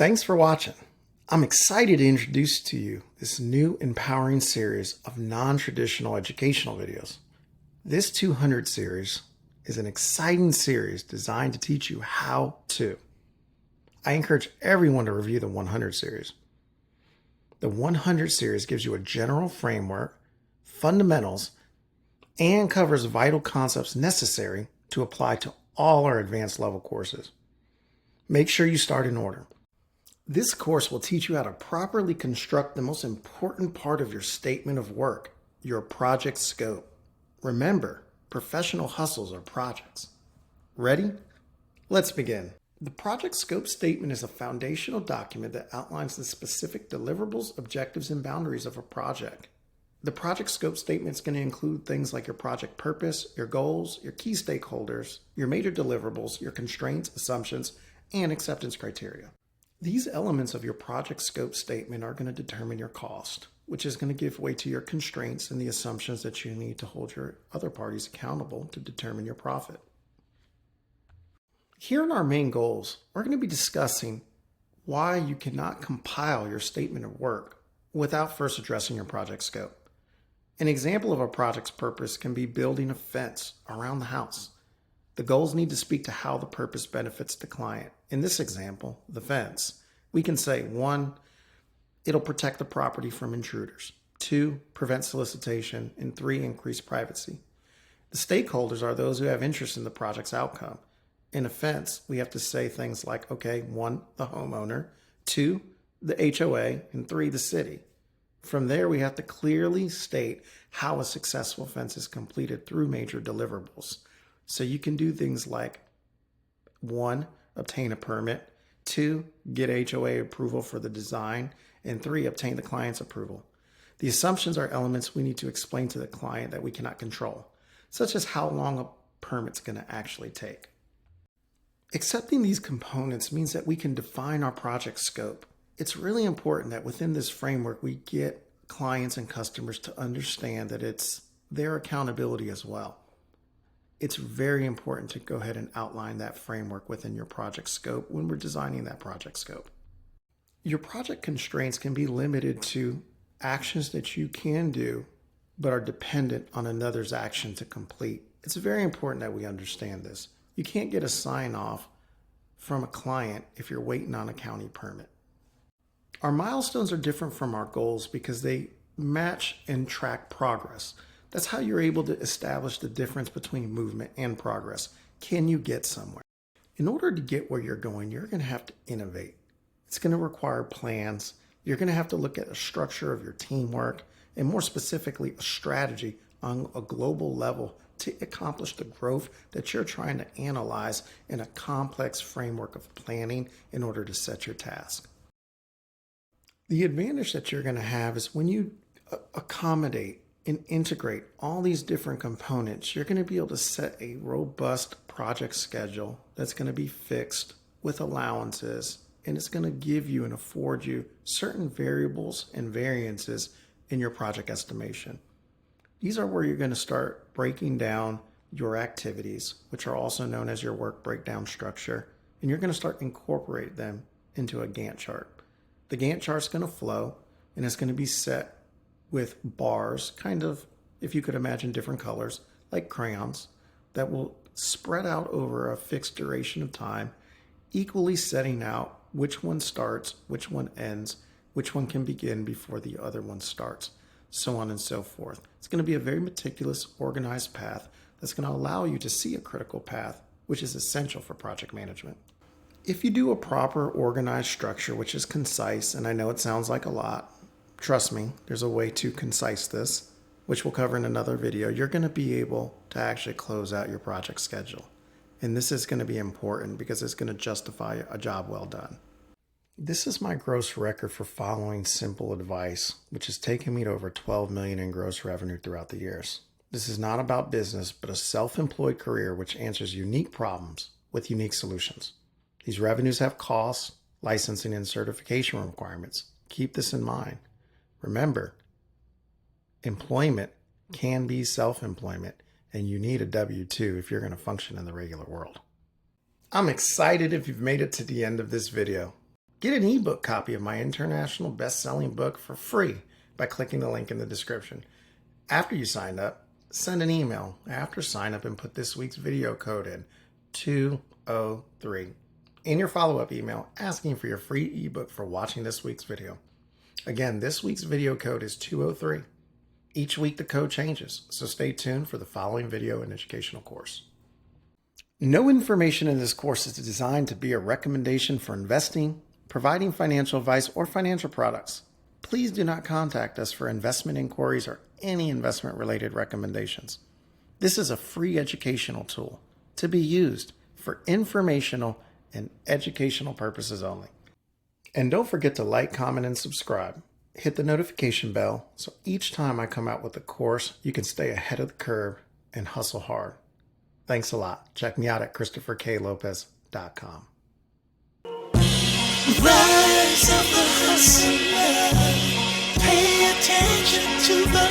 Thanks for watching. I'm excited to introduce to you this new empowering series of non-traditional educational videos. This 200 series is an exciting series designed to teach you how to. I encourage everyone to review the 100 series. The 100 series gives you a general framework, fundamentals, and covers vital concepts necessary to apply to all our advanced level courses. Make sure you start in order. This course will teach you how to properly construct the most important part of your statement of work, your project scope. Remember, professional hustles are projects. Ready? Let's begin. The project scope statement is a foundational document that outlines the specific deliverables, objectives, and boundaries of a project. The project scope statement is going to include things like your project purpose, your goals, your key stakeholders, your major deliverables, your constraints, assumptions, and acceptance criteria. These elements of your project scope statement are going to determine your cost, which is going to give way to your constraints and the assumptions that you need to hold your other parties accountable to determine your profit. Here in our main goals, we're going to be discussing why you cannot compile your statement of work without first addressing your project scope. An example of a project's purpose can be building a fence around the house. The goals need to speak to how the purpose benefits the client. In this example, the fence, we can say 1, it'll protect the property from intruders. 2, prevent solicitation. And 3, increase privacy. The stakeholders are those who have interest in the project's outcome. In a fence, we have to say things like, 1, the homeowner, 2, the HOA, and 3, the city. From there, we have to clearly state how a successful fence is completed through major deliverables. So you can do things like 1, obtain a permit, 2, get HOA approval for the design, and 3, obtain the client's approval. The assumptions are elements we need to explain to the client that we cannot control, such as how long a permit's going to actually take. Accepting these components means that we can define our project scope. It's really important that within this framework, we get clients and customers to understand that it's their accountability as well. It's very important to go ahead and outline that framework within your project scope when we're designing that project scope. Your project constraints can be limited to actions that you can do, but are dependent on another's action to complete. It's very important that we understand this. You can't get a sign-off from a client if you're waiting on a county permit. Our milestones are different from our goals because they match and track progress. That's how you're able to establish the difference between movement and progress. Can you get somewhere? In order to get where you're going, you're going to have to innovate. It's going to require plans. You're going to have to look at the structure of your teamwork and more specifically, a strategy on a global level to accomplish the growth that you're trying to analyze in a complex framework of planning in order to set your task. The advantage that you're going to have is when you accommodate and integrate all these different components, you're going to be able to set a robust project schedule that's going to be fixed with allowances, and it's going to give you and afford you certain variables and variances in your project estimation. These are where you're going to start breaking down your activities, which are also known as your work breakdown structure, and you're going to start incorporating them into a Gantt chart. The Gantt chart's going to flow, and it's going to be set with bars, kind of, if you could imagine different colors, like crayons, that will spread out over a fixed duration of time, equally setting out which one starts, which one ends, which one can begin before the other one starts, so on and so forth. It's going to be a very meticulous, organized path that's going to allow you to see a critical path, which is essential for project management. If you do a proper organized structure, which is concise, and I know it sounds like a lot, trust me, there's a way to concise this, which we'll cover in another video. You're going to be able to actually close out your project schedule. And this is going to be important because it's going to justify a job well done. This is my gross record for following simple advice, which has taken me to over $12 million in gross revenue throughout the years. This is not about business, but a self-employed career which answers unique problems with unique solutions. These revenues have costs, licensing, and certification requirements. Keep this in mind. Remember, employment can be self-employment, and you need a W-2 if you're going to function in the regular world. I'm excited if you've made it to the end of this video. Get an ebook copy of my international best-selling book for free by clicking the link in the description. After you signed up, send an email after sign up and put this week's video code in, 203, in your follow-up email asking for your free ebook for watching this week's video. Again, this week's video code is 203. Each week the code changes, so stay tuned for the following video and educational course. No information in this course is designed to be a recommendation for investing, providing financial advice, or financial products. Please do not contact us for investment inquiries or any investment-related recommendations. This is a free educational tool to be used for informational and educational purposes only. And don't forget to like, comment, and subscribe. Hit the notification bell so each time I come out with a course, you can stay ahead of the curve and hustle hard. Thanks a lot. Check me out at ChristopherKLopez.com. Rise of the hustler, pay attention to the